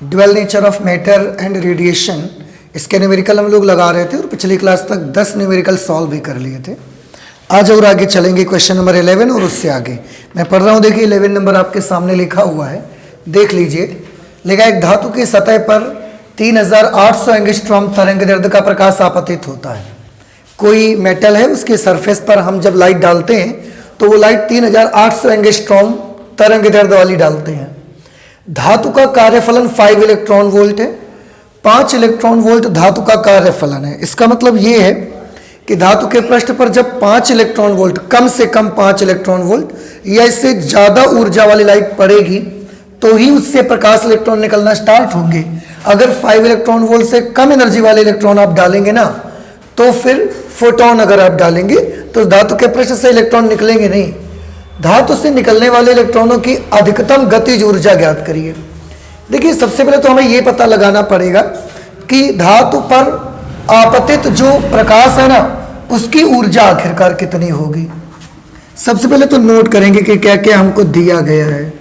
Dwell nature of matter and radiation, इसके numerical हम लोग लगा रहे थे और पिछली क्लास तक 10 न्यूमेरिकल सॉल्व भी कर लिए थे। आज और आगे चलेंगे क्वेश्चन नंबर 11 और उससे आगे। मैं पढ़ रहा हूँ, देखिए 11 नंबर आपके सामने लिखा हुआ है, देख लीजिए। लिखा एक धातु की सतह पर 3800 एंगस्ट्रॉम तरंग दैर्ध्य का प्रकाश आपतित होता है। कोई मेटल है, उसके सरफेस पर हम जब लाइट डालते हैं तो वो लाइट 3800 एंगस्ट्रॉम तरंग दैर्ध्य वाली डालते हैं। धातु का कार्यफलन 5 इलेक्ट्रॉन वोल्ट है। 5 इलेक्ट्रॉन वोल्ट धातु का कार्यफलन है। इसका मतलब ये है कि धातु के पृष्ठ पर जब 5 इलेक्ट्रॉन वोल्ट, कम से कम 5 इलेक्ट्रॉन वोल्ट या इससे ज्यादा ऊर्जा वाली लाइट पड़ेगी तो ही उससे प्रकाश इलेक्ट्रॉन निकलना स्टार्ट होंगे। अगर 5 इलेक्ट्रॉन वोल्ट से कम एनर्जी वाले इलेक्ट्रॉन आप डालेंगे ना, तो फिर फोटोन अगर आप डालेंगे तो धातु के पृष्ठ से इलेक्ट्रॉन निकलेंगे नहीं। धातु से निकलने वाले इलेक्ट्रॉनों की अधिकतम गतिज ऊर्जा ज्ञात करिए। देखिए, सबसे पहले तो हमें यह पता लगाना पड़ेगा कि धातु पर आपतित जो प्रकाश है ना, उसकी ऊर्जा आखिरकार कितनी होगी। सबसे पहले तो नोट करेंगे कि क्या क्या हमको दिया गया है।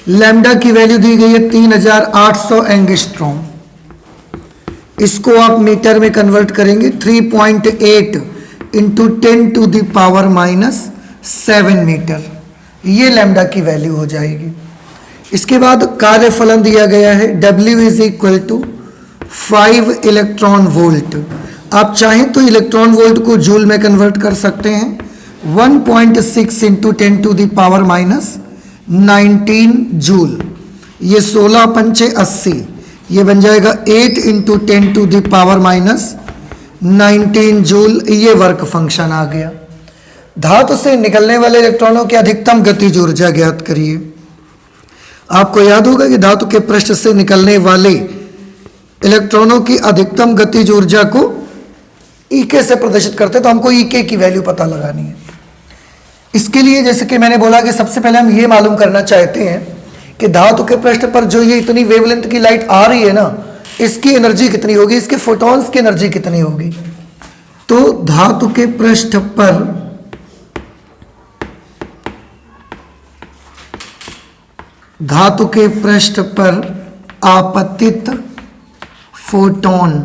लैम्डा की वैल्यू दी गई है 3800 एंगस्ट्रॉम। इसको आप मीटर में कन्वर्ट करेंगे 3.8 इंटू 10⁻⁻7 मीटर, ये लैम्डा की वैल्यू हो जाएगी। इसके बाद कार्यफलन दिया गया है W is equal to 5 electron volt. आप चाहें तो इलेक्ट्रॉन वोल्ट को जूल में कन्वर्ट कर सकते हैं। 1.6 इंटू 10⁻⁹ जूल, ये 16 पंचे 80, ये बन जाएगा 8 इंटू 10⁻⁹ जूल, ये वर्क फंक्शन आ गया। धातु से निकलने वाले इलेक्ट्रॉनों की अधिकतम गतिज ऊर्जा ज्ञात करिए। आपको याद होगा कि धातु के पृष्ठ से निकलने वाले इलेक्ट्रॉनों की अधिकतम गतिज ऊर्जा को ईके से प्रदर्शित करते, तो हमको ईके की वैल्यू पता लगानी है। इसके लिए जैसे कि मैंने बोला कि सबसे पहले हम ये मालूम करना चाहते हैं कि धातु के पृष्ठ पर जो ये इतनी वेवलेंथ की लाइट आ रही है ना, इसकी एनर्जी कितनी होगी, इसके फोटॉन्स की एनर्जी कितनी होगी। तो धातु के पृष्ठ पर आपतित फोटॉन,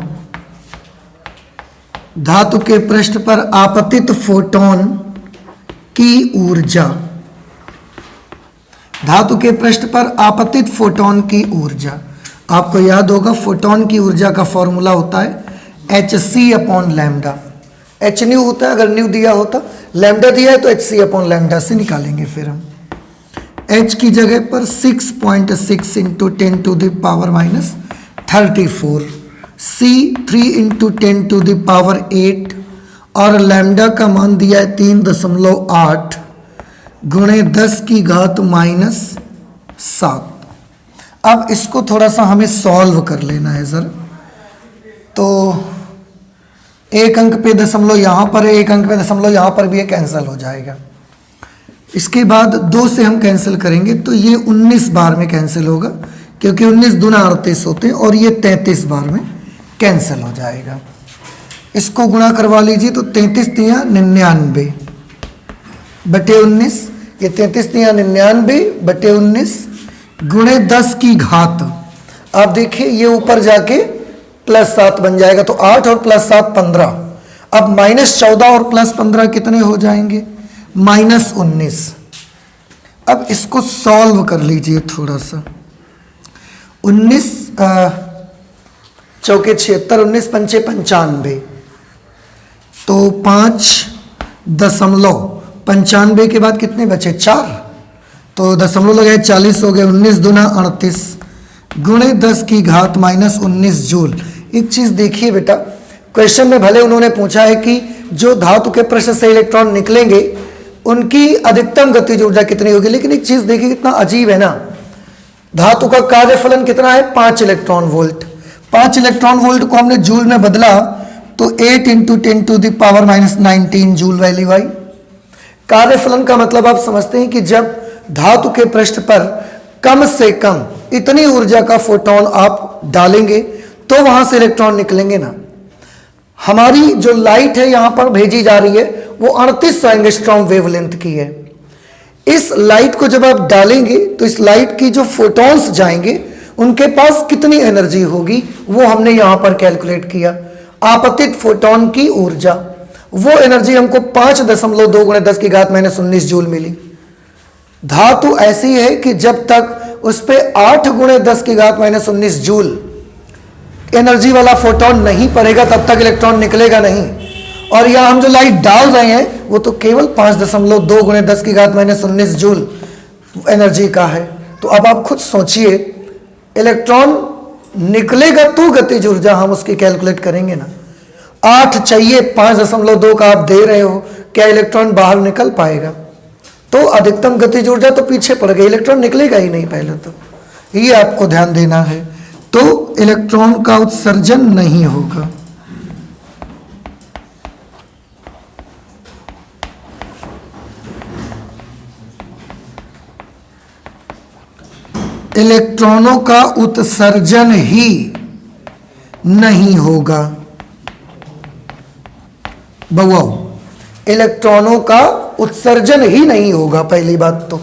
धातु के पृष्ठ पर आपतित फोटॉन की ऊर्जा, धातु के पृष्ठ पर आपतित फोटॉन की ऊर्जा, आपको याद होगा फोटॉन की ऊर्जा का फॉर्मूला होता है hc/λ। h न्यू होता है, अगर न्यू दिया होता, लैम्डा दिया है तो hc/λ से निकालेंगे। फिर हम h की जगह पर 6.6 इंटू 10⁻⁻34, c 3 इंटू 10⁸ और लैम्डा का मान दिया है 3.8 गुणे 10⁻⁻7। अब इसको थोड़ा सा हमें सॉल्व कर लेना है जरा। तो एक अंक पे दशमलव यहाँ पर है, एक अंक पे दशमलव यहाँ पर भी है, कैंसिल हो जाएगा। इसके बाद 2 से हम कैंसिल करेंगे तो ये 19 बार में कैंसिल होगा, क्योंकि 19 दूना 38 होते हैं, और ये 33 बार में कैंसिल हो जाएगा। इसको गुणा करवा लीजिए तो 33×99 बटे 19, ये 33×99 बटे 19 गुणे 10 की घात। आप देखिए ये ऊपर जाके +7 बन जाएगा, तो 8 और +7 15। अब -14 और +15 कितने हो जाएंगे, -19। अब इसको सॉल्व कर लीजिए थोड़ा सा। 19 चौके 76, 19 पंचे 95, तो 5.95 के बाद कितने बचे, 4, तो दशमलव लगाए 40 हो गए। 19 दूना 38 गुणे 10 की घात -19 जूल। एक चीज देखिए बेटा, क्वेश्चन में भले उन्होंने पूछा है कि जो धातु के पृष्ठ से इलेक्ट्रॉन निकलेंगे उनकी अधिकतम गतिज ऊर्जा कितनी होगी, लेकिन एक चीज देखिए कितना अजीब है ना। धातु का कार्यफलन कितना है, 5 इलेक्ट्रॉन वोल्ट। 5 इलेक्ट्रॉन वोल्ट को हमने जूल में बदला तो 8 इंटू 10⁻⁻19 जूल वैल्यू आई। कार्यफलन का मतलब आप समझते हैं कि जब धातु के पृष्ठ पर कम से कम इतनी ऊर्जा का फोटोन आप डालेंगे तो वहां से इलेक्ट्रॉन निकलेंगे ना। हमारी जो लाइट है यहां पर भेजी जा रही है वो 3800 एंगस्ट्रॉम वेवलेंथ की है। इस लाइट को जब आप डालेंगे तो इस लाइट की जो फोटॉन्स जाएंगे उनके पास कितनी एनर्जी होगी वो हमने यहां पर कैलकुलेट किया। आपतित फोटोन की ऊर्जा, वो एनर्जी हमको 5.2 × 10⁻⁻19 जूल मिली। धातु ऐसी है कि जब तक उस पर 8 × 10⁻⁻19 जूल एनर्जी वाला फोटोन नहीं पड़ेगा तब तक इलेक्ट्रॉन निकलेगा नहीं। और यहां हम जो लाइट डाल रहे हैं वो तो केवल 5.2 × 10⁻⁻19 जूल एनर्जी का है। तो अब आप खुद सोचिए, इलेक्ट्रॉन निकलेगा तो गतिज ऊर्जा हम उसकी कैलकुलेट करेंगे ना। 8 चाहिए, 5.2 का आप दे रहे हो, क्या इलेक्ट्रॉन बाहर निकल पाएगा? तो अधिकतम गतिज ऊर्जा तो पीछे पड़ गई, इलेक्ट्रॉन निकलेगा ही नहीं पहले तो। ये आपको ध्यान देना है। तो इलेक्ट्रॉन का उत्सर्जन नहीं होगा। इलेक्ट्रॉनों का उत्सर्जन ही नहीं होगा। बवाओ, इलेक्ट्रॉनों का उत्सर्जन ही नहीं होगा। पहली बात तो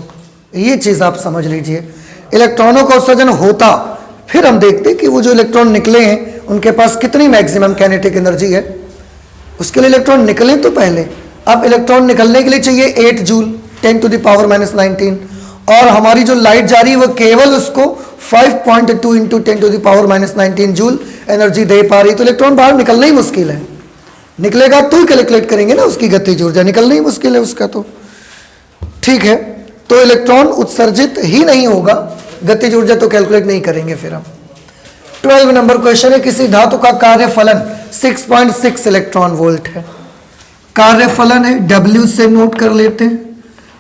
ये चीज आप समझ लीजिए, इलेक्ट्रॉनों का उत्सर्जन होता फिर हम देखते कि वो जो इलेक्ट्रॉन निकले हैं उनके पास कितनी मैक्सिमम काइनेटिक एनर्जी है। उसके लिए इलेक्ट्रॉन निकले तो पहले। अब इलेक्ट्रॉन निकलने के लिए चाहिए 8 जूल 10⁻⁻19, और हमारी जो लाइट जा रही है वो केवल उसको 5.2 × 10⁻⁻19 जूल एनर्जी दे पा रही। तो इलेक्ट्रॉन बाहर निकलना ही मुश्किल है। निकलेगा तो ही कैलकुलेट करेंगे ना उसकी गतिज ऊर्जा, निकलना ही मुश्किल है उसका। तो ठीक है, तो इलेक्ट्रॉन उत्सर्जित ही नहीं होगा, गतिज ऊर्जा तो कैलकुलेट नहीं करेंगे फिर हम। 12 नंबर क्वेश्चन है, किसी धातु का कार्यफलन 6.6 इलेक्ट्रॉन वोल्ट है। कार्यफलन है, W से नोट कर लेते हैं,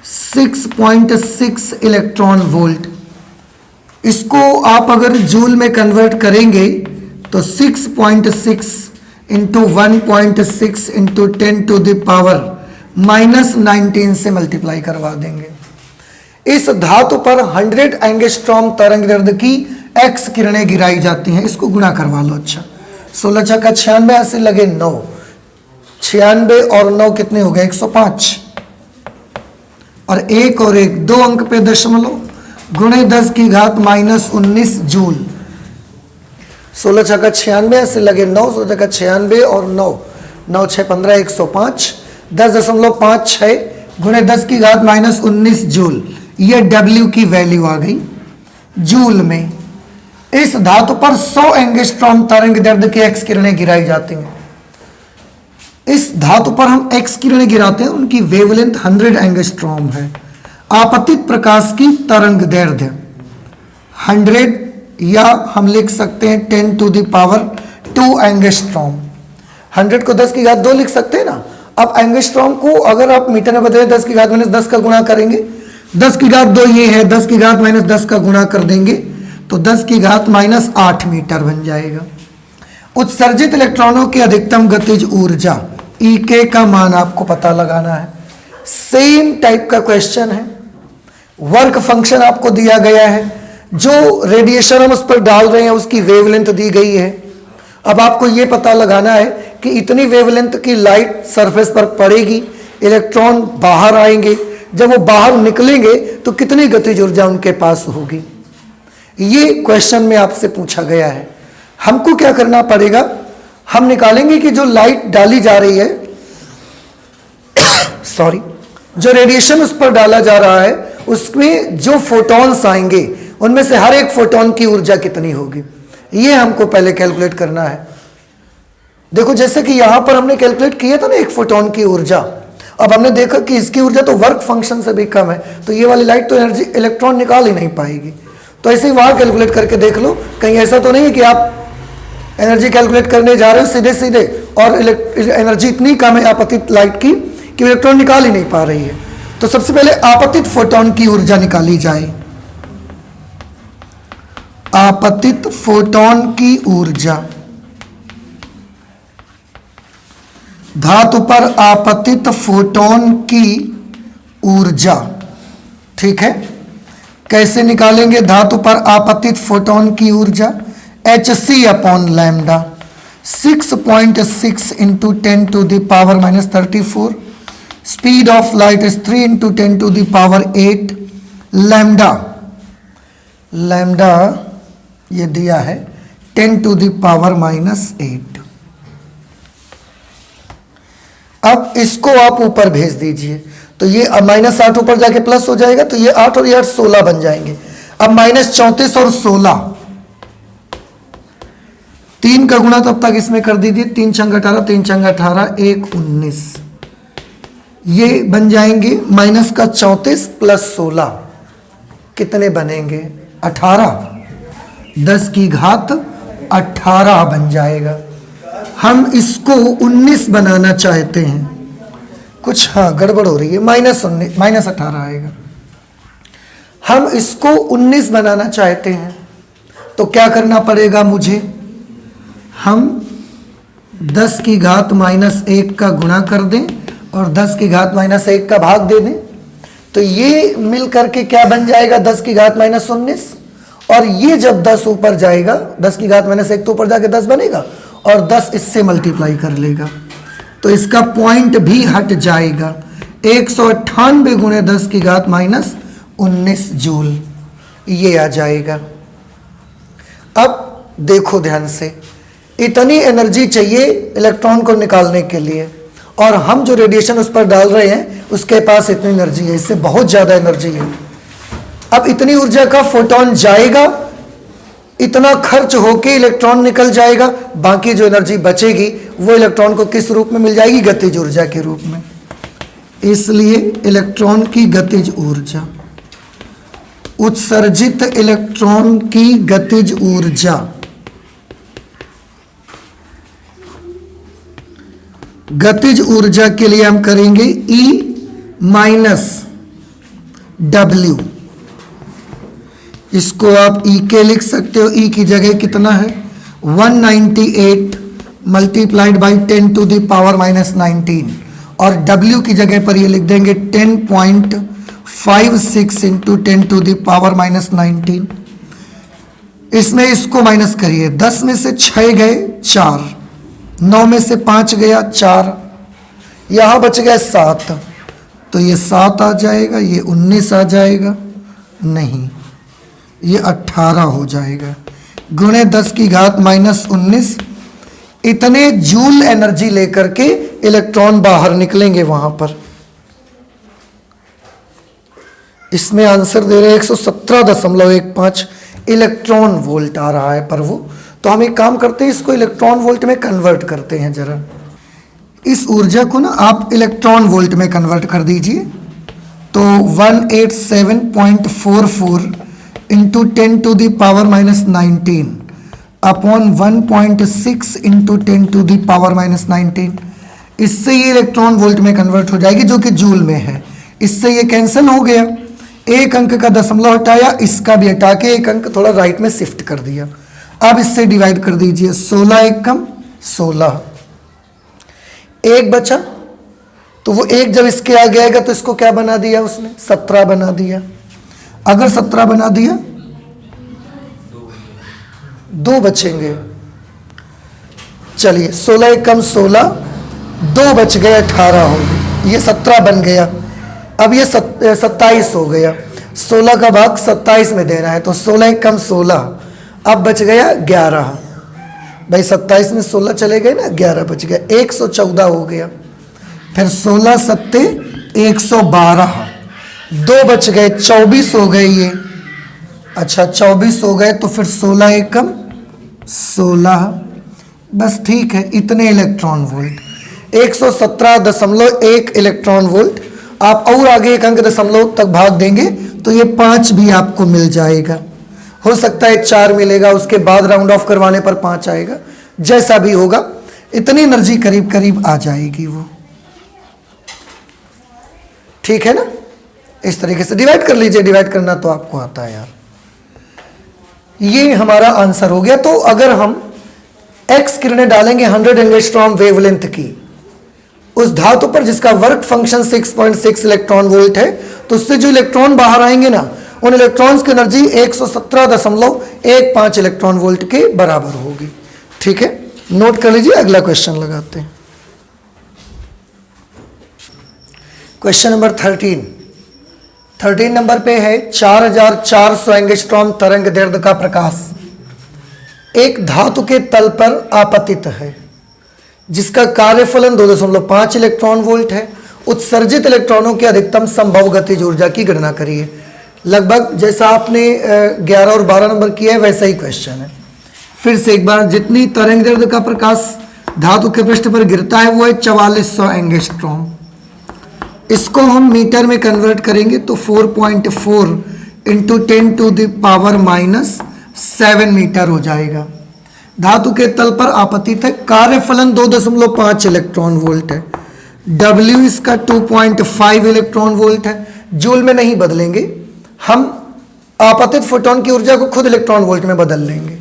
6.6 इलेक्ट्रॉन वोल्ट। इसको आप अगर जूल में कन्वर्ट करेंगे तो 6.6 इंटू 1.6 इंटू 10⁻⁻19 से मल्टीप्लाई करवा देंगे। इस धातु पर 100 एंगस्ट्रॉम तरंग दैर्ध्य की एक्स किरणें गिराई जाती हैं। इसको गुणा करवा लो। अच्छा, 16 का 96 ऐसे लगे 9, 96 और 9 कितने हो गए? 105। और 1 और 1 2 अंक पे दशमलव, गुणे 10⁻⁻19 जूल। 16 का 96 ऐसे लगे 9, 16 का 96 और 9, 9 6 15 105, 10.56 गुणे 10⁻⁻19 जूल। ये W की वैल्यू आ गई जूल में। इस धातु पर 100 एंगस्ट्रॉम तरंग दैर्ध्य की एक्स किरणें गिराई जाती हैं। इस धातु पर हम एक्स किरणें गिराते हैं, उनकी वेवलेंथ 100 एंगस्ट्रॉम है। आपतित प्रकाश की तरंग दैर्ध्य 100, या हम लिख सकते हैं 10⁻² एंगस्ट्रॉम। 100 को 10⁻² लिख सकते हैं ना। अब एंगस्ट्रॉम को अगर आप मीटर में बदलें 10⁻⁻10 का गुणा करेंगे, 10⁻² ये है, 10⁻⁻10 का गुणा कर देंगे तो 10⁻⁻8 मीटर बन जाएगा। उत्सर्जित इलेक्ट्रॉनों की अधिकतम गतिज ऊर्जा EK का मान आपको पता लगाना है। सेम टाइप का क्वेश्चन है, वर्क फंक्शन आपको दिया गया है, जो रेडिएशन हम उस पर डाल रहे हैं उसकी वेवलेंथ दी गई है। अब आपको यह पता लगाना है कि इतनी वेवलेंथ की लाइट सरफेस पर पड़ेगी, इलेक्ट्रॉन बाहर आएंगे, जब वो बाहर निकलेंगे तो कितनी गतिज ऊर्जा उनके पास होगी। ये क्वेश्चन में आपसे पूछा गया है। हमको क्या करना पड़ेगा, हम निकालेंगे कि जो लाइट डाली जा रही है सॉरी, जो रेडिएशन उस पर डाला जा रहा है उसमें जो फोटॉन्स आएंगे उनमें से हर एक फोटोन की ऊर्जा कितनी होगी, ये हमको पहले कैलकुलेट करना है। देखो जैसे कि यहां पर हमने कैलकुलेट किया था ना एक फोटोन की ऊर्जा, अब हमने देखा कि इसकी ऊर्जा तो वर्क फंक्शन से भी कम है, तो ये वाली लाइट तो एनर्जी इलेक्ट्रॉन निकाल ही नहीं पाएगी। तो ऐसे ही वहां कैलकुलेट करके देख लो, कहीं ऐसा तो नहीं है कि आप एनर्जी कैलकुलेट करने जा रहे हो सीधे सीधे और एनर्जी इतनी कम है आपतित लाइट की कि इलेक्ट्रॉन निकाल ही नहीं पा रही है। तो सबसे पहले आपतित फोटोन की ऊर्जा निकाली जाए। आपतित फोटोन की ऊर्जा, धातु पर आपतित फोटोन की ऊर्जा, ठीक है। कैसे निकालेंगे धातु पर आपतित फोटोन की ऊर्जा? Hc/λ 6.6 into 10⁻⁻34, speed of light is 3 into 10⁸ lambda. Lambda ये दिया है 10⁻⁻8। अब इसको आप ऊपर भेज दीजिए, तो ये -8 ऊपर जाके प्लस हो जाएगा, तो ये 8 और ये 8 16 बन जाएंगे। अब -34 और 16, 3 का गुणा तब तक इसमें कर दीजिए, 3 छंग 18, 3 छंग 18, 1 19, ये बन जाएंगे -34 + 16, कितने बनेंगे 18, 10 की घात 18 बन जाएगा। हम इसको 19 बनाना चाहते हैं, कुछ हाँ गड़बड़ हो रही है, -18 आएगा। हम इसको 19 बनाना चाहते हैं, तो क्या करना पड़ेगा मुझे, हम 10 की घात -1 का गुणा कर दें और 10 की घात -1 का भाग दे दें, तो ये मिल करके क्या बन जाएगा 10 की घात -19, और ये जब 10 ऊपर जाएगा, 10 की घात -1 तो ऊपर जाके 10 बनेगा, और 10 इससे मल्टीप्लाई कर लेगा, तो इसका पॉइंट भी हट जाएगा। 198 गुणे 10 की घात -19 जूल, ये आ जाएगा। अब देखो ध्यान से, इतनी एनर्जी चाहिए इलेक्ट्रॉन को निकालने के लिए, और हम जो रेडिएशन उस पर डाल रहे हैं उसके पास इतनी एनर्जी है, इससे बहुत ज़्यादा एनर्जी है। अब इतनी ऊर्जा का फोटोन जाएगा, इतना खर्च होके इलेक्ट्रॉन निकल जाएगा, बाकी जो एनर्जी बचेगी वो इलेक्ट्रॉन को किस रूप में मिल जाएगी, गतिज ऊर्जा के रूप में। इसलिए इलेक्ट्रॉन की गतिज ऊर्जा, उत्सर्जित इलेक्ट्रॉन की गतिज ऊर्जा गतिज ऊर्जा के लिए हम करेंगे E - W, इसको आप E के लिख सकते हो। E की जगह कितना है 198 मल्टीप्लाइड बाई 10⁻⁻19, और W की जगह पर ये लिख देंगे 10.56 इंटू 10⁻⁻19। इसमें इसको माइनस करिए, 10 में से 6 गए 4, 9 में से 5 गया 4, यहाँ बच गया 7, तो ये 7 आ जाएगा, ये 19 आ जाएगा, नहीं ये 18 हो जाएगा, गुणे 10 की घात -19। इतने जूल एनर्जी लेकर के इलेक्ट्रॉन बाहर निकलेंगे वहां पर। इसमें आंसर दे रहे 117.15 इलेक्ट्रॉन वोल्ट आ रहा है, पर वो तो हम एक काम करते हैं, इसको इलेक्ट्रॉन वोल्ट में कन्वर्ट करते हैं जरा। इस ऊर्जा को ना आप इलेक्ट्रॉन वोल्ट में कन्वर्ट कर दीजिए, तो 187.44 इंटू 10⁻⁻19 अपॉन 1.6 इंटू 10⁻⁻19, इससे ये इलेक्ट्रॉन वोल्ट में कन्वर्ट हो जाएगी, जो कि जूल में है। इससे ये कैंसिल हो गया, एक अंक का दशमलव हटाया, इसका भी हटा के एक अंक थोड़ा राइट में शिफ्ट कर दिया। अब इससे डिवाइड कर दीजिए, 16 एकम 16, एक बचा, तो वो एक जब इसके आगे आएगा तो इसको क्या बना दिया उसने, 17 बना दिया। अगर 17 बना दिया, 2 बचेंगे, चलिए 16 एकम 16, 2 बच गए 18 हो गए, ये 17 बन गया। अब ये 27 हो गया, 16 का भाग 27 में देना है, तो 16 एकम 16, अब बच गया 11, भाई 27 में 16 चले गए ना, 11 बच गया, 114 हो गया। फिर 16 सत्ते 112, 2 बच गए, 24 हो गए ये, अच्छा 24 हो गए, तो फिर 16 एकम 16, बस ठीक है, इतने इलेक्ट्रॉन वोल्ट, 117.1 इलेक्ट्रॉन वोल्ट। आप और आगे एक अंक दशमलव तक भाग देंगे तो ये 5 भी आपको मिल जाएगा, हो सकता है 4 मिलेगा, उसके बाद राउंड ऑफ करवाने पर 5 आएगा, जैसा भी होगा इतनी एनर्जी करीब करीब आ जाएगी वो, ठीक है ना। इस तरीके से डिवाइड कर लीजिए, डिवाइड करना तो आपको आता है यार। ये हमारा आंसर हो गया। तो अगर हम एक्स किरणें डालेंगे 100 एंगस्ट्रॉम वेवलेंथ की उस धातु पर जिसका वर्क फंक्शन 6.6 इलेक्ट्रॉन वोल्ट है, तो उससे जो इलेक्ट्रॉन बाहर आएंगे ना, उन इलेक्ट्रॉन्स की एनर्जी 117.15 इलेक्ट्रॉन वोल्ट के बराबर होगी, ठीक है। नोट कर लीजिए, अगला क्वेश्चन लगाते हैं। क्वेश्चन नंबर 13 नंबर पे है 4400 एंगस्ट्रॉम तरंग दैर्ध्य का प्रकाश एक धातु के तल पर आपतित है जिसका कार्यफलन 2.5 इलेक्ट्रॉन वोल्ट है। उत्सर्जित इलेक्ट्रॉनों की अधिकतम संभव गतिज ऊर्जा की गणना करिए। लगभग जैसा आपने 11 और 12 नंबर किया है वैसा ही क्वेश्चन है। फिर से एक बार, जितनी तरंगदैर्घ्य का प्रकाश धातु के पृष्ठ पर गिरता है वो है 4400 एंगस्ट्रॉम। इसको हम मीटर में कन्वर्ट करेंगे तो 4.4 इंटू 10⁻⁻7 मीटर हो जाएगा। धातु के तल पर आपतित है, कार्यफलन 2.5 इलेक्ट्रॉन वोल्ट है। W इसका 2.5 इलेक्ट्रॉन वोल्ट है। जूल में नहीं बदलेंगे, हम आपतित फोटोन की ऊर्जा को खुद इलेक्ट्रॉन वोल्ट में बदल लेंगे।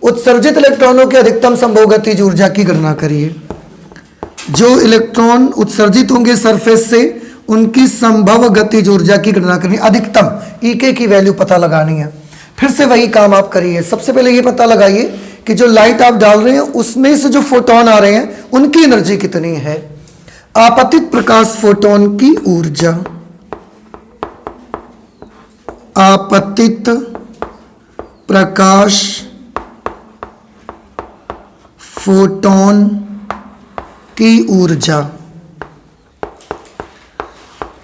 उत्सर्जित इलेक्ट्रॉनों की अधिकतम संभव गतिज ऊर्जा की गणना करिए। जो इलेक्ट्रॉन उत्सर्जित होंगे सरफेस से उनकी संभव गतिज ऊर्जा की गणना करनी, अधिकतम EK की वैल्यू पता लगानी है। फिर से वही काम आप करिए। सबसे पहले ये पता लगाइए कि जो लाइट आप डाल रहे हैं उसमें से जो फोटोन आ रहे हैं उनकी एनर्जी कितनी है। आपतित प्रकाश फोटोन की ऊर्जा, आपतित प्रकाश फोटोन की ऊर्जा,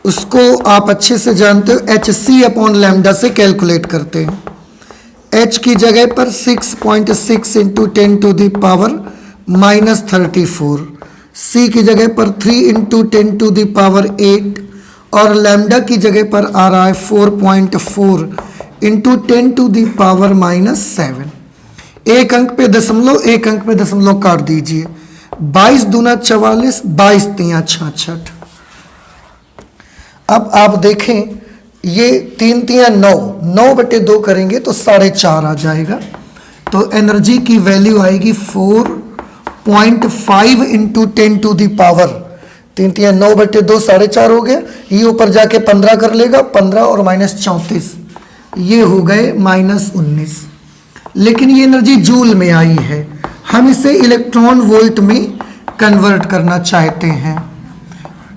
उसको आप अच्छे से जानते हो, hc/λ से कैलकुलेट करते हैं। h की जगह पर 6.6 इंटू 10⁻⁻34, c की जगह पर 3 इंटू 10⁸ और लैम्डा की जगह पर आ रहा है 4.4 इंटू 10⁻⁻7। एक अंक पे दशमलव, एक अंक पे दशमलव काट दीजिए। 22 दूना 44, 22 तियां 66। अब आप देखें, ये 3 तियां 9, 9/2 करेंगे तो 4.5 आ जाएगा। तो एनर्जी की वैल्यू आएगी 4.5 इंटू 10⁻, 3 तियां 9/2, 4.5 हो गया। ये ऊपर जाके 15 कर लेगा, 15 और -34, ये हो गए -19। लेकिन ये एनर्जी जूल में आई है, हम इसे इलेक्ट्रॉन वोल्ट में कन्वर्ट करना चाहते हैं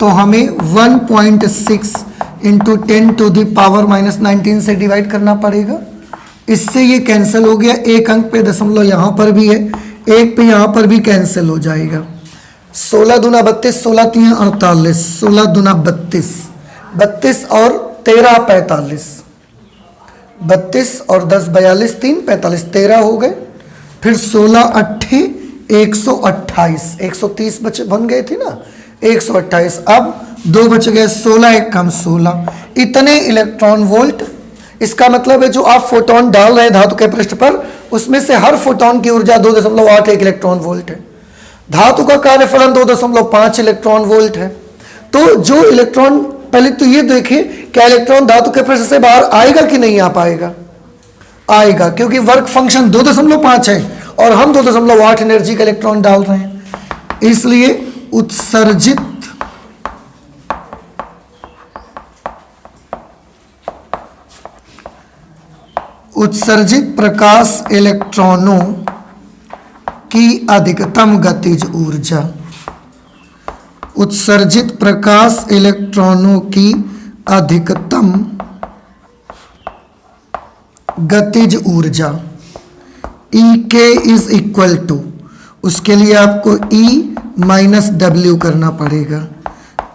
तो हमें 1.6 इंटू 10⁻⁻19 से डिवाइड करना पड़ेगा। इससे ये कैंसिल हो गया, एक अंक पे दशमलव यहाँ पर भी है, एक पे यहाँ पर भी कैंसिल हो जाएगा। 16 दूना 32, 16 तियां 48, 16 दूना 32, 32 और 13 45, 32 और 10 42, 3 45, 13 हो गए। फिर 16 8 128, 130 बचे बन गए थे ना, 128। अब 2 बच गए, 16 एक कम 16, इतने इलेक्ट्रॉन वोल्ट। इसका मतलब है जो आप फोटोन डाल रहे हैं धातु के पृष्ठ पर, उसमें से हर फोटोन की ऊर्जा 2.81 इलेक्ट्रॉन वोल्ट है। धातु का कार्यफलन 2.5 इलेक्ट्रॉन वोल्ट है। तो जो इलेक्ट्रॉन, पहले तो ये देखिए क्या इलेक्ट्रॉन धातु के पृष्ठ से बाहर आएगा कि नहीं आ पाएगा? आएगा, क्योंकि वर्क फंक्शन 2.5 है और हम 2.8 एनर्जी का इलेक्ट्रॉन डाल रहे हैं। इसलिए उत्सर्जित प्रकाश इलेक्ट्रॉनों की अधिकतम गतिज ऊर्जा, उत्सर्जित प्रकाश इलेक्ट्रॉनों की अधिकतम गतिज ऊर्जा EK इज इक्वल टू, उसके लिए आपको E माइनस W करना पड़ेगा।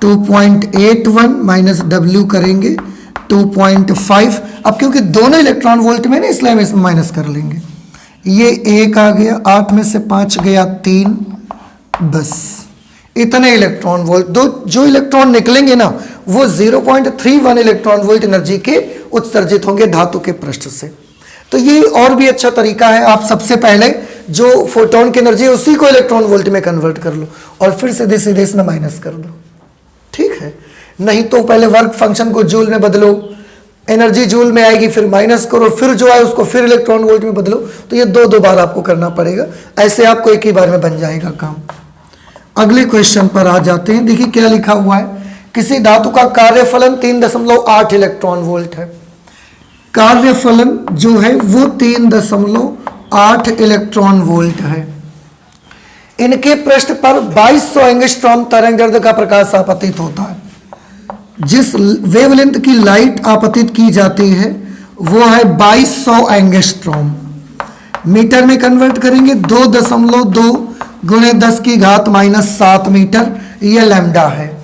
2.81 माइनस W करेंगे 2.5। अब क्योंकि दोनों इलेक्ट्रॉन वोल्ट में ना, इसलिए हम इसमें माइनस कर लेंगे। ये 1 आ गया, 8 में से 5 गया 3, बस इतने इलेक्ट्रॉन वोल्ट। दो जो इलेक्ट्रॉन निकलेंगे ना वो 0.31 इलेक्ट्रॉन वोल्ट एनर्जी के उत्सर्जित होंगे धातु के पृष्ठ से। तो ये और भी अच्छा तरीका है, आप सबसे पहले जो फोटोन की एनर्जी है उसी को इलेक्ट्रॉन वोल्ट में कन्वर्ट कर लो और फिर सीधे सीधे इसमें माइनस कर दो, ठीक है। नहीं तो पहले वर्क फंक्शन को जूल में बदलो, एनर्जी जूल में आएगी, फिर माइनस करो, फिर जो आए उसको फिर इलेक्ट्रॉन वोल्ट में बदलो। तो ये दो बार आपको करना पड़ेगा, ऐसे आपको एक ही बार में बन जाएगा काम। अगले क्वेश्चन पर आ जाते हैं। देखिए क्या लिखा हुआ है, किसी धातु का कार्यफलन 3.8 इलेक्ट्रॉन वोल्ट है। कार्यफलन जो है वो 3.8 इलेक्ट्रॉन वोल्ट है। इनके पृष्ठ पर 2200 एंगस्ट्रॉम तरंगदैर्घ्य का प्रकाश आपतित होता है। जिस वेवलेंथ की लाइट आपतित की जाती है वो है 2200 एंगस्ट्रॉम। मीटर में कन्वर्ट करेंगे 2.2 गुणे 10 की घात -7 मीटर, यह लैम्डा है।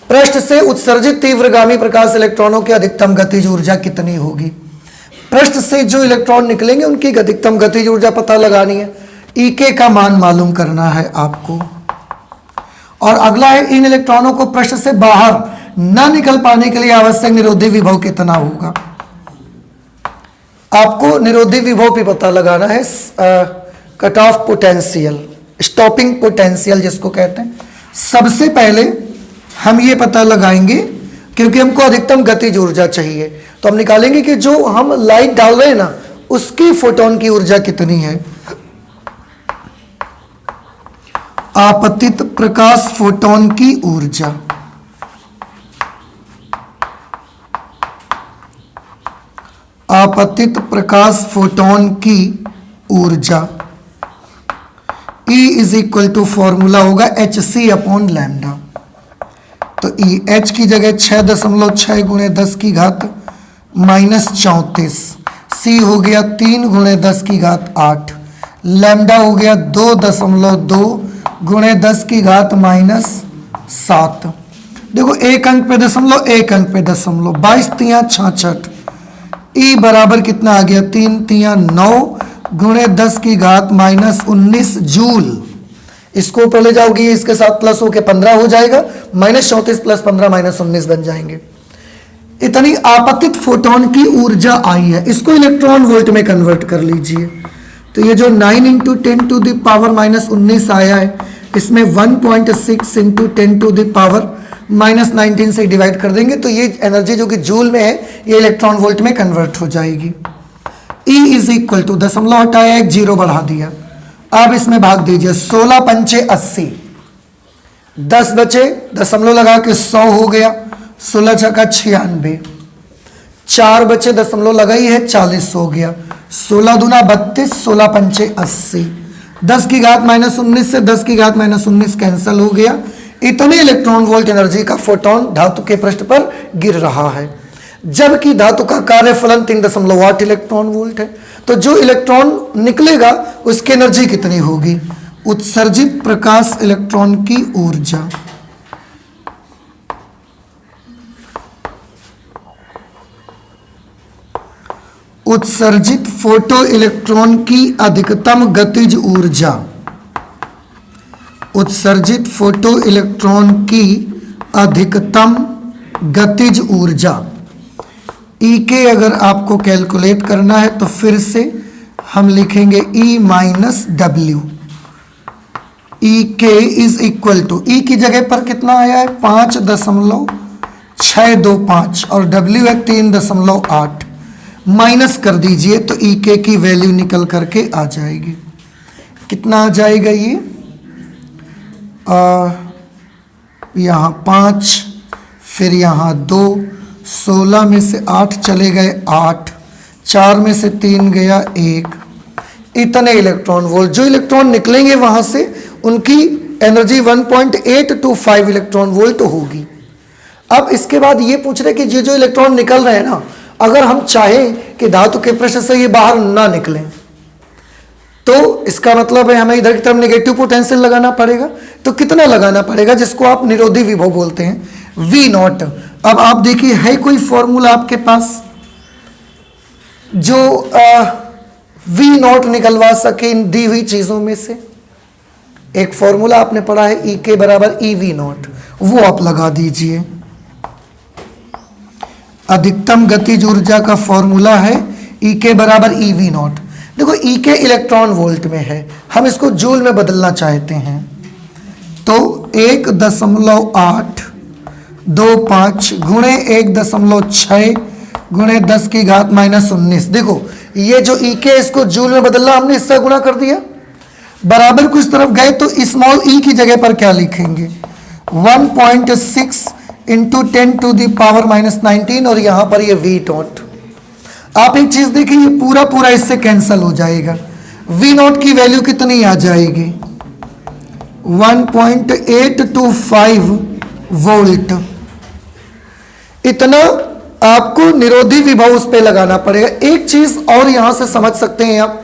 पृष्ठ से उत्सर्जित तीव्रगामी प्रकाश इलेक्ट्रॉनों की अधिकतम गतिज ऊर्जा कितनी होगी? पृष्ठ से जो इलेक्ट्रॉन निकलेंगे उनकी अधिकतम गतिज ऊर्जा पता लगानी है, ईके का मान मालूम करना है आपको। और अगला है इन इलेक्ट्रॉनों को पृष्ठ से बाहर न निकल पाने के लिए आवश्यक निरोधी विभव कितना होगा? आपको निरोधी विभव भी पता लगाना है, cut off potential, stopping potential जिसको कहते हैं। सबसे पहले हम ये पता लगाएंगे, क्योंकि हमको अधिकतम गतिज ऊर्जा चाहिए, तो हम निकालेंगे कि जो हम लाइट डाल रहे हैं ना उसकी फोटोन की ऊर्जा कितनी है। आपतित प्रकाश फोटोन की ऊर्जा, आपतित प्रकाश फोटोन की ऊर्जा E is equal to formula होगा hc/λ। तो E H की जगह 6.6 गुणे 10 की घात -34, C हो गया 3 गुणे 10 की घात 8, लैम्डा हो गया 2.2 गुणे 10 की घात -7। देखो एक अंक पे दशमलव, एक अंक पे दशमलव, 22 तिया 66, E बराबर कितना आ गया 3 तिया 9 गुणे 10 की घात -19 जूल। इसको ऊपर ले जाओगे, इसके साथ प्लस होके 15 हो जाएगा, -34 + 15 -19 बन जाएंगे। इतनी आपतित फोटोन की ऊर्जा आई है। इसको इलेक्ट्रॉन वोल्ट में कन्वर्ट कर लीजिए। तो ये जो 9 × 10⁻⁻19 आया है, इसमें 1.6 × 10⁻⁻19 से डिवाइड कर देंगे, तो ये एनर्जी जो कि जूल में है ये इलेक्ट्रॉन वोल्ट में कन्वर्ट हो जाएगी। E इज इक्वल टू, दशमलव हटाया, एक जीरो बढ़ा दिया, अब इसमें भाग दीजिए, 16 पंचे 80, 10 बचे, दशमलव लगा के 100 हो गया, 16 छक्का 96, 4 बचे, दशमलव लगाई है 40 हो गया, 16 दूना 32, 16 पंचे 80, 10 की घात -19 से 10 की घात -19 कैंसिल हो गया। इतने इलेक्ट्रॉन वोल्ट एनर्जी का फोटोन धातु के पृष्ठ पर गिर रहा है, जबकि धातु का कार्यफलन 3.8 इलेक्ट्रॉन वोल्ट है। तो जो इलेक्ट्रॉन निकलेगा उसकी एनर्जी कितनी होगी? उत्सर्जित प्रकाश इलेक्ट्रॉन की ऊर्जा, उत्सर्जित फोटो इलेक्ट्रॉन की अधिकतम गतिज ऊर्जा, उत्सर्जित फोटो इलेक्ट्रॉन की अधिकतम गतिज ऊर्जा। E के अगर आपको कैलकुलेट करना है तो फिर से हम लिखेंगे E - W। E के इज इक्वल टू, E की जगह पर कितना आया है 5.625 और W है 3.8, माइनस कर दीजिए तो E के की वैल्यू निकल करके आ जाएगी। कितना आ जाएगा ये? यहाँ 5, फिर यहाँ 2, 16 में से 8 चले गए 8, 4 में से 3 गया 1, इतने इलेक्ट्रॉन वोल्ट। जो इलेक्ट्रॉन निकलेंगे वहां से उनकी एनर्जी 1.825 इलेक्ट्रॉन वोल्ट होगी। अब इसके बाद ये पूछ रहे कि ये जो इलेक्ट्रॉन निकल रहे हैं ना, अगर हम चाहें कि धातु के पृष्ठ से ये बाहर ना निकलें, तो इसका मतलब है हमें इधर की तरफ नेगेटिव पोटेंशियल लगाना पड़ेगा। तो कितना लगाना पड़ेगा? जिसको आप निरोधी विभव बोलते हैं, V0। अब आप देखिए, है कोई फॉर्मूला आपके पास जो V0 निकलवा सके इन दी हुई चीजों में से? एक फॉर्मूला आपने पढ़ा है, E के बराबर EV0, वो आप लगा दीजिए। अधिकतम गतिज ऊर्जा का फॉर्मूला है E के बराबर EV0। देखो E के इलेक्ट्रॉन वोल्ट में है, हम इसको जूल में बदलना चाहते हैं, तो 1.825 गुणे 1.6 गुणे 10 की घात -19। देखो ये जो E के इसको जूल में बदलना, हमने इससे गुणा कर दिया, बराबर कुछ तरफ गए तो स्मॉल e की जगह पर क्या लिखेंगे? 1.6 इंटू 10⁻⁻19 और यहां पर ये V0। आप एक चीज देखिए, ये पूरा पूरा इससे कैंसिल हो जाएगा। V0 की वैल्यू कितनी आ जाएगी? 1.825 वोल्ट। इतना आपको निरोधी विभव उस पे लगाना पड़ेगा। एक चीज और यहां से समझ सकते हैं आप,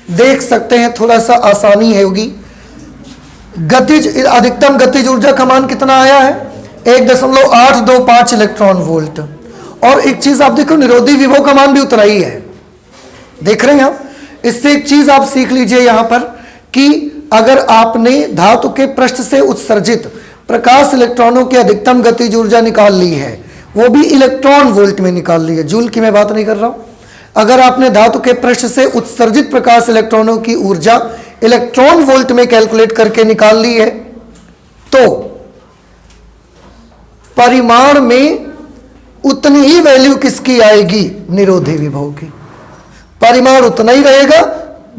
देख सकते हैं, थोड़ा सा आसानी है होगी। गतिज अधिकतम गतिज ऊर्जा का मान कितना आया है? 1.825 इलेक्ट्रॉन वोल्ट। और एक चीज आप देखो, निरोधी विभव का मान भी उतना ही है, देख रहे हैं आप। इससे एक चीज आप सीख लीजिए यहां पर कि अगर आपने धातु के पृष्ठ से उत्सर्जित प्रकाश इलेक्ट्रॉनों की अधिकतम गतिज ऊर्जा निकाल ली है, वो भी इलेक्ट्रॉन वोल्ट में निकाल ली है, जूल की मैं बात नहीं कर रहा हूं। अगर आपने धातु के पृष्ठ से उत्सर्जित प्रकाश इलेक्ट्रॉनों की ऊर्जा इलेक्ट्रॉन वोल्ट में कैलकुलेट करके निकाल ली है, तो परिमाण में उतनी ही वैल्यू किसकी आएगी? निरोधी विभव की। परिमाण उतना ही रहेगा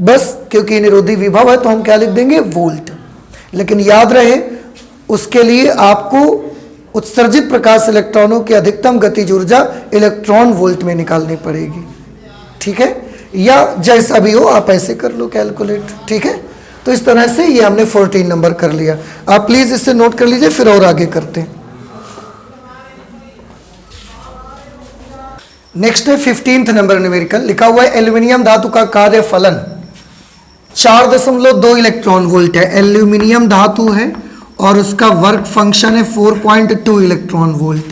बस, क्योंकि निरोधी विभव है तो हम क्या लिख देंगे? वोल्ट। लेकिन याद रहे उसके लिए आपको उत्सर्जित प्रकाश इलेक्ट्रॉनों की अधिकतम गतिज ऊर्जा इलेक्ट्रॉन वोल्ट में निकालनी पड़ेगी, ठीक है? या जैसा भी हो आप ऐसे कर लो कैलकुलेट, ठीक है? तो इस तरह से ये हमने 14 नंबर कर लिया। आप प्लीज इससे नोट कर लीजिए, फिर और आगे करते हैं। नेक्स्ट है 15th नंबर न्यूमेरिकल, लिखा हुआ है एल्यूमिनियम धातु का कार्य फलन 4.2 इलेक्ट्रॉन वोल्ट है। एल्यूमिनियम धातु है और उसका वर्क फंक्शन है 4.2 इलेक्ट्रॉन वोल्ट।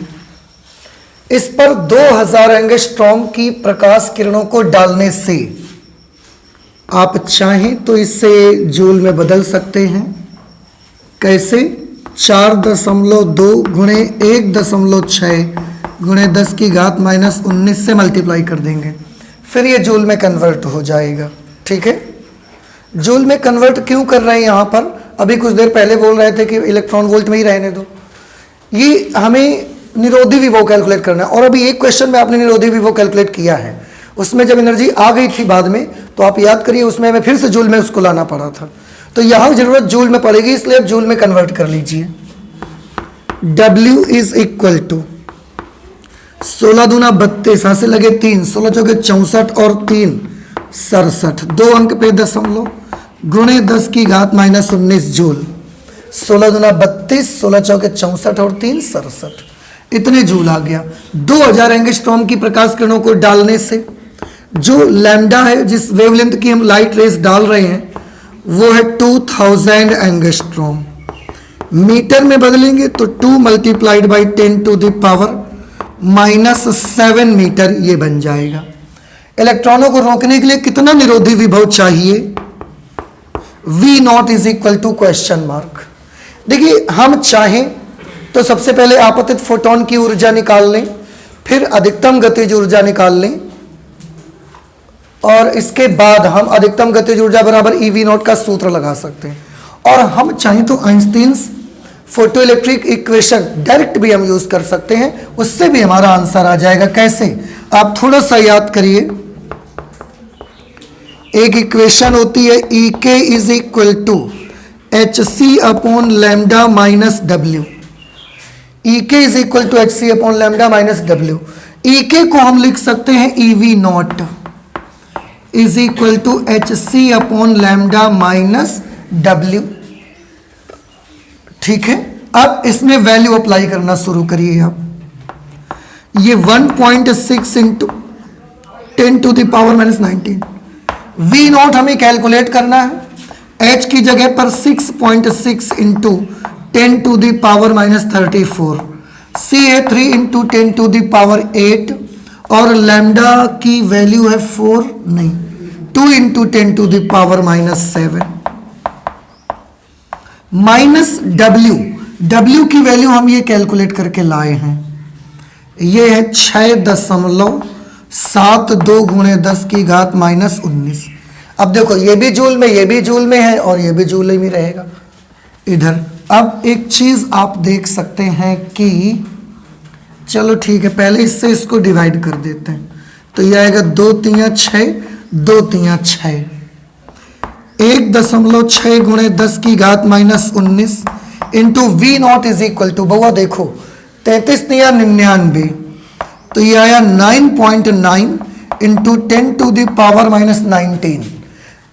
इस पर 2000 एंगस्ट्रॉम की प्रकाश किरणों को डालने से आप चाहें तो इसे जूल में बदल सकते हैं। कैसे? 4.2 गुणे 1.6 गुणे 10 की घात -19 से मल्टीप्लाई कर देंगे, फिर ये जूल में कन्वर्ट हो जाएगा, ठीक है? जूल में कन्वर्ट क्यों कर रहे हैं यहाँ पर? अभी कुछ देर पहले बोल रहे थे कि इलेक्ट्रॉन वोल्ट में ही रहने दो। ये हमें निरोधी विभव कैलकुलेट करना है, और अभी एक क्वेश्चन में आपने निरोधी विभव कैलकुलेट किया है, उसमें जब एनर्जी आ गई थी बाद में, तो आप याद करिए उसमें हमें फिर से जूल में उसको लाना पड़ा था। तो यहाँ जरूरत जूल में पड़ेगी, इसलिए आप जूल में कन्वर्ट कर लीजिए। W इज इक्वल टू 16 दूना 32, हाथ से लगे 3, 16 चौके 64 और 3 67, 2 अंक पे दशमलव गुणे 10 की घात -19 जूल। 16 दूना 32, 16 चौके 64 और 3 67, इतने जूल आ गया। 2000 एंगस्ट्रॉम की प्रकाश किरणों को डालने से जो लैम्डा है, जिस वेवलेंथ की हम लाइट रेज डाल रहे हैं, वो है 2000 एंगस्ट्रॉम। मीटर में बदलेंगे तो 2 मल्टीप्लाइड बाई 10⁻⁻⁷ मीटर ये बन जाएगा। इलेक्ट्रॉनों को रोकने के लिए कितना निरोधी विभव चाहिए? V0 is equal to question mark. देखिए, हम चाहें तो सबसे पहले आपतित फोटोन की ऊर्जा निकाल लें, फिर अधिकतम गतिज ऊर्जा निकाल लें, और इसके बाद हम अधिकतम गतिज ऊर्जा बराबर EV0 का सूत्र लगा सकते हैं। और हम चाहें तो Einstein's photo electric equation direct भी हम यूज कर सकते हैं, उससे भी हमारा आंसर आ जाएगा। कैसे? आप थोड़ा सा याद करिए। एक इक्वेशन होती है EK is equal to HC upon lambda minus W। EK is equal to HC upon lambda minus W। EK को हम लिख सकते हैं EV0 is equal to HC upon lambda minus W, ठीक है? अब इसमें वैल्यू अप्लाई करना शुरू करिए आप। ये 1.6 इंटू 10⁻⁻19। V0 हमें कैलकुलेट करना है। H की जगह पर 6.6 इंटू 10⁻⁻34, C है 3 इंटू 10⁸, और लैम्डा की वैल्यू है 4 नहीं 2 इंटू 10⁻⁻7 माइनस W की वैल्यू हम ये कैलकुलेट करके लाए हैं, ये है 6.72 गुणे 10 की घात -19। अब देखो ये भी जूल में, ये भी जूल में है, और ये भी जूल में रहेगा इधर। अब एक चीज आप देख सकते हैं कि चलो ठीक है, पहले इससे इसको डिवाइड कर देते हैं, तो ये आएगा 2 तिया 6, 2 तिया 6, 1.6 गुणे 10 की घात -19 into V0 is equal to, बउआ देखो 33 तिया 99, तो ये आया 9.9 इंटू 10⁻⁻19।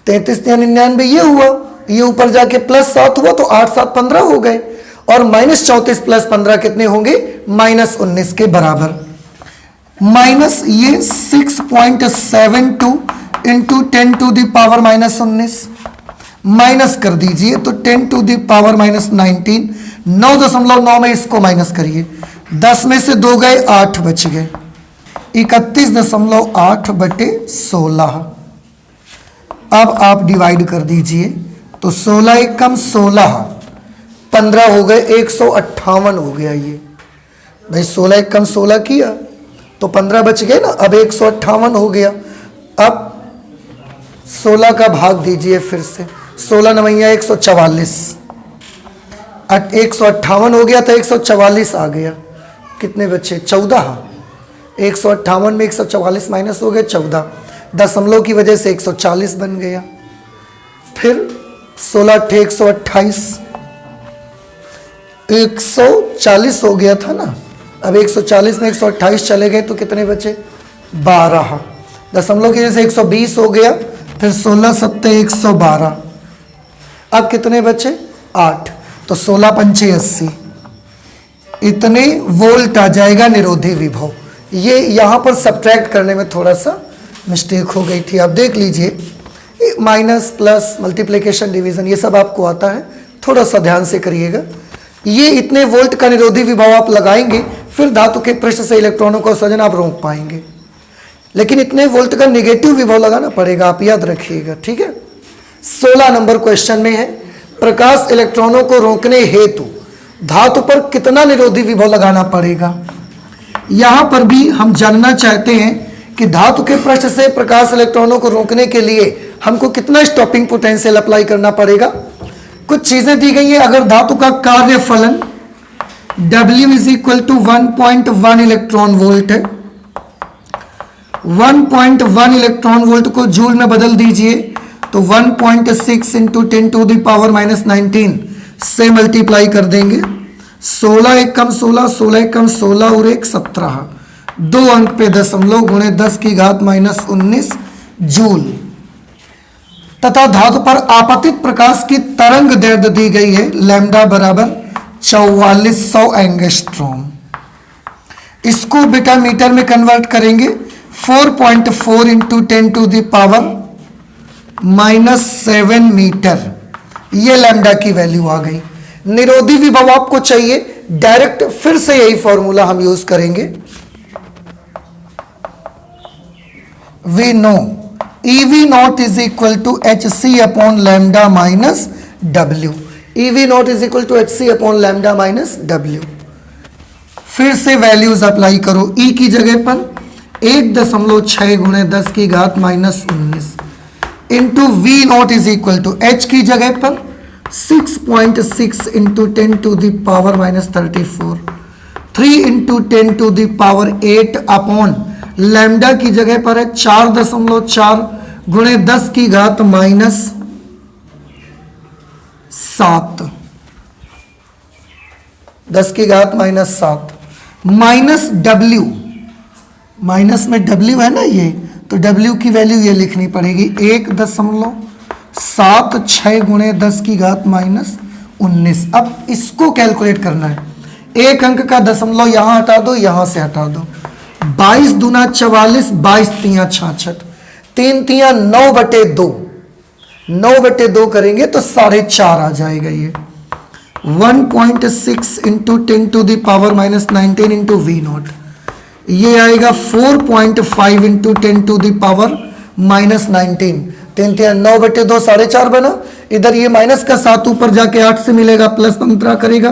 33 तिया 99 ये हुआ, ये ऊपर जाके +7 हुआ तो 8 7 15 हो गए, और -34 + 15 कितने होंगे? -19 के बराबर। माइनस ये 6.72 into 10 to the power -19, minus कर दीजिए तो 10 टू द पावर -19, 9.9 में इसको माइनस करिए, 10 में से 2 गए 8 बच गए, 31.8 बटे 16। अब आप डिवाइड कर दीजिए तो 16 एकम 16, 15 हो गए, 158 हो गया। ये भाई 16 एकम 16 किया तो 15 बच गए ना, अब 158 हो गया। अब 16 का भाग दीजिए फिर से, 16 नवैया 144, 158 हो गया था, 144 आ गया, कितने बचे 14, 158 में 144 माइनस हो गए 14, दशमलव की वजह से 140 बन गया। फिर 16 अट्ठे 128, 140 हो गया था ना, अब 140 में 128 चले गए तो कितने बचे 12, दशमलव की वजह से 120 हो गया, फिर 16 सत्ते 112, अब कितने बचे 8, तो 16 पंचे 80, इतने वोल्ट आ जाएगा निरोधी विभव। ये यहाँ पर सब्ट्रैक्ट करने में थोड़ा सा मिस्टेक हो गई थी, आप देख लीजिए, माइनस प्लस मल्टीप्लिकेशन डिवीजन ये सब आपको आता है, थोड़ा सा ध्यान से करिएगा। ये इतने वोल्ट का निरोधी विभव आप लगाएंगे, फिर धातु के पृष्ठ से इलेक्ट्रॉनों का उत्सर्जन आप रोक पाएंगे, लेकिन इतने वोल्ट का निगेटिव विभव लगाना पड़ेगा, आप याद रखिएगा, ठीक है। 16 नंबर क्वेश्चन में है, प्रकाश इलेक्ट्रॉनों को रोकने हेतु धातु पर कितना निरोधी विभव लगाना पड़ेगा। यहां पर भी हम जानना चाहते हैं कि धातु के पृष्ठ से प्रकाश इलेक्ट्रॉनों को रोकने के लिए हमको कितना स्टॉपिंग पोटेंशियल अप्लाई करना पड़ेगा। कुछ चीजें दी गई हैं, अगर धातु का कार्य फलन W is equal to 1.1 electron volt है, 1.1 इलेक्ट्रॉन वोल्ट को जूल में बदल दीजिए तो 1.6 इंटू 10 टू द पावर -19 से मल्टीप्लाई कर देंगे, 16 एकम 16, 16 एकम 16 और 1 17, 2 अंक पे दशमलव गुणे 10 की घात -19 जूल, तथा धातु पर आपतित प्रकाश की तरंग दैर्ध्य दी गई है लैम्डा बराबर 4400 एंगस्ट्रॉम। इसको बेटा मीटर में कन्वर्ट करेंगे, 4.4 into 10 to the power -7 metre, ये लैम्डा की वैल्यू आ गई। निरोधी विभव आपको चाहिए डायरेक्ट, फिर से यही फॉर्मूला हम यूज करेंगे। We know EV naught is equal to HC upon lambda minus W, EV naught is equal to HC upon lambda minus W। फिर से वैल्यूज अप्लाई करो, E की जगह पर 1.6 गुणे 10 की घात -19 into V naught is equal to H की जगह पर 6.6 into 10 to the power -34, 3 into 10 to the power 8 upon lambda की जगह पर है 4.4 गुणे 10 की घात -7, 10 की घात -7 माइनस W, माइनस में W है ना ये, तो W की वैल्यू ये लिखनी पड़ेगी 1.76 गुणे 10 की घात -19। अब इसको कैलकुलेट करना है, एक अंक का दशमलव यहां हटा दो, यहां से हटा दो, 22 दूना 44, 22 तिया 66, 3 तिया 9/2, 9/2 करेंगे तो 4.5 आ जाएगा। ये 1.6 into 10 to the power -19 into V naught, ये आएगा 4.5 इंटू 10 टू द पावर -19, 3 तिया 9/2, 4.5 बना। इधर ये माइनस का 7 ऊपर जाके 8 से मिलेगा, +15 करेगा,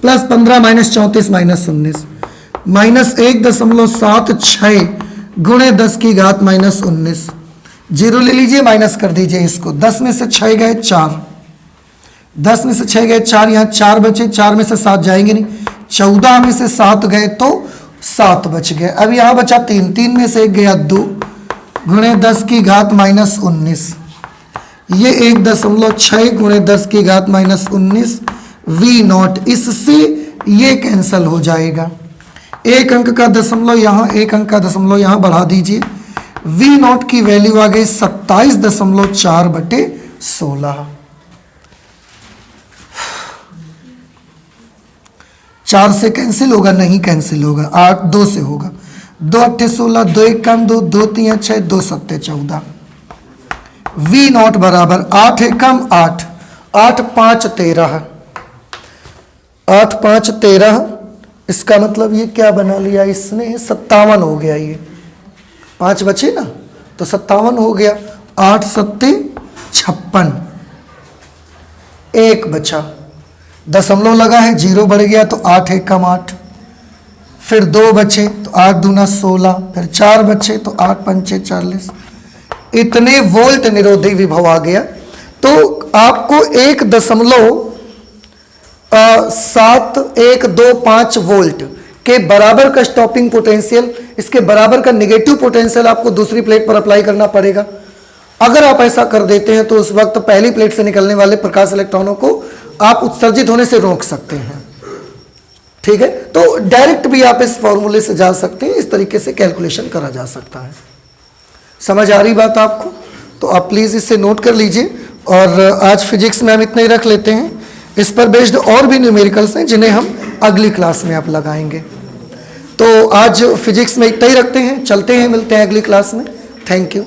+15 -34 -19, -1.76 गुणे 10 की घात -19, जीरो ले लीजिए, माइनस कर दीजिए इसको, 10 में से 6 गए 4, 10 में से 6 गए 4, यहाँ 4 बचे, 4 में से 7 जाएंगे नहीं, 14 में से 7 गए तो 7 बच गए। अब यहाँ बचा 3, 3 में से 1 गया 2 गुणे 10 की घात -19, ये 1.6 गुणे 10 की घात -19 V नॉट, इससे ये कैंसल हो जाएगा, एक अंक का दशमलव यहाँ, एक अंक का दशमलव यहाँ बढ़ा दीजिए, V नॉट की वैल्यू आ गई 27.4/16। 4 से कैंसिल होगा, नहीं कैंसिल होगा, 8 2 से होगा, 2 8 16, 2 1 2, 2 3 6, 2 7 14, V नॉट बराबर 8 एकम 8, 8 5 13, 8 5 13, इसका मतलब ये क्या बना लिया इसने, 57 हो गया, ये 5 बचे ना तो 57 हो गया, 8 सत्ते 56, 1 बचा, दशमलव लगा है, 0 बढ़ गया तो 8 एकम 8, फिर 2 बचे तो 8 दूना 16, फिर 4 बचे तो 8 पंचे 40, इतने वोल्ट निरोधी विभव आ गया। तो आपको 1.7125 वोल्ट के बराबर का स्टॉपिंग पोटेंशियल, इसके बराबर का नेगेटिव पोटेंशियल आपको दूसरी प्लेट पर अप्लाई करना पड़ेगा। अगर आप ऐसा कर देते हैं तो उस वक्त पहली प्लेट से निकलने वाले प्रकाश इलेक्ट्रॉनों को आप उत्सर्जित होने से रोक सकते हैं। ठीक है, तो डायरेक्ट भी आप इस फॉर्मूले से जा सकते हैं, इस तरीके से कैलकुलेशन करा जा सकता है। समझ आ रही बात आपको? तो आप प्लीज इसे नोट कर लीजिए। और आज फिजिक्स में हम इतना ही रख लेते हैं, इस पर बेस्ड और भी न्यूमेरिकल्स हैं जिन्हें हम अगली क्लास में आप लगाएंगे। तो आज फिजिक्स में इतना ही रखते हैं, चलते हैं, मिलते हैं अगली क्लास में। Thank you.